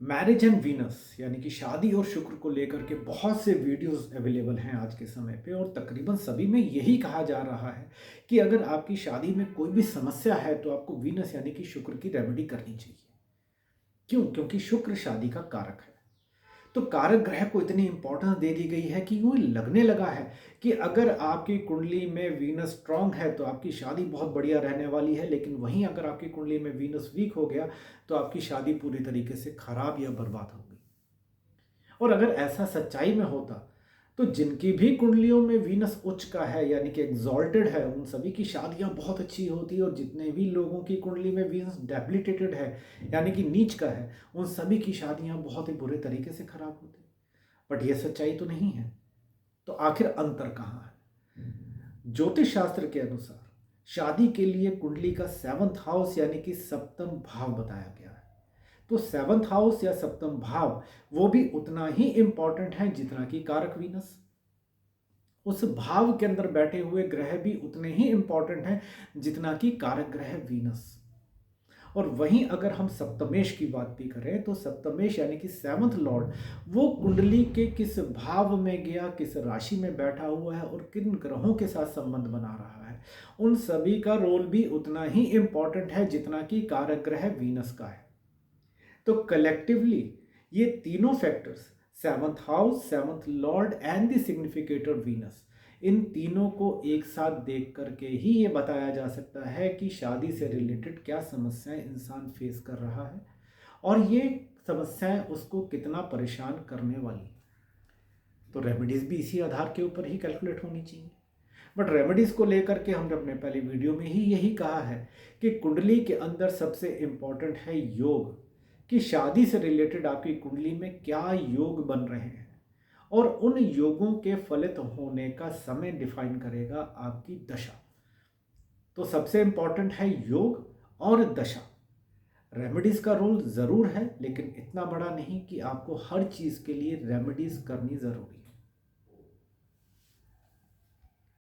Marriage and Venus यानी कि शादी और शुक्र को लेकर के बहुत से वीडियोस अवेलेबल हैं आज के समय पे और तकरीबन सभी में यही कहा जा रहा है कि अगर आपकी शादी में कोई भी समस्या है तो आपको वीनस यानी कि शुक्र की रेमेडी करनी चाहिए। क्यों? क्योंकि शुक्र शादी का कारक है। तो कारक ग्रह को इतनी इंपॉर्टेंस दे दी गई है कि यूं ही लगने लगा है कि अगर आपकी कुंडली में वीनस स्ट्रांग है तो आपकी शादी बहुत बढ़िया रहने वाली है, लेकिन वहीं अगर आपकी कुंडली में वीनस वीक हो गया तो आपकी शादी पूरी तरीके से खराब या बर्बाद होगी। और अगर ऐसा सच्चाई में होता तो जिनकी भी कुंडलियों में वीनस उच्च का है यानी कि एग्जॉल्टेड है उन सभी की शादियां बहुत अच्छी होती, और जितने भी लोगों की कुंडली में वीनस डेबिलिटेटेड है यानी कि नीच का है उन सभी की शादियां बहुत ही बुरे तरीके से खराब होती। बट ये सच्चाई तो नहीं है। तो आखिर अंतर कहाँ है? ज्योतिष शास्त्र के अनुसार शादी के लिए कुंडली का सेवंथ हाउस यानी कि सप्तम भाव बताया गया है। तो सेवंथ हाउस या सप्तम भाव वो भी उतना ही इंपॉर्टेंट है जितना कि कारक वीनस। उस भाव के अंदर बैठे हुए ग्रह भी उतने ही इंपॉर्टेंट हैं जितना कि कारक ग्रह वीनस। और वहीं अगर हम सप्तमेश की बात भी करें तो सप्तमेश यानी कि सेवंथ लॉर्ड वो कुंडली के किस भाव में गया, किस राशि में बैठा हुआ है और किन ग्रहों के साथ संबंध बना रहा है, उन सभी का रोल भी उतना ही इंपॉर्टेंट है जितना कि कारक ग्रह वीनस का है। तो कलेक्टिवली ये तीनों factors, seventh house, seventh lord and the significator Venus, इन तीनों को एक साथ देख करके ही ये बताया जा सकता है कि शादी से रिलेटेड क्या समस्याएं इंसान फेस कर रहा है और ये समस्याएं उसको कितना परेशान करने वाली हैं। तो रेमेडीज भी इसी आधार के ऊपर ही कैलकुलेट होनी चाहिए। बट रेमेडीज को लेकर के हमने अपने पहले वीडियो में ही यही कहा है कि कुंडली के अंदर सबसे इंपॉर्टेंट है योग, कि शादी से रिलेटेड आपकी कुंडली में क्या योग बन रहे हैं और उन योगों के फलित होने का समय डिफाइन करेगा आपकी दशा। तो सबसे इंपॉर्टेंट है योग और दशा। रेमेडीज का रोल जरूर है लेकिन इतना बड़ा नहीं कि आपको हर चीज के लिए रेमेडीज करनी जरूरी है।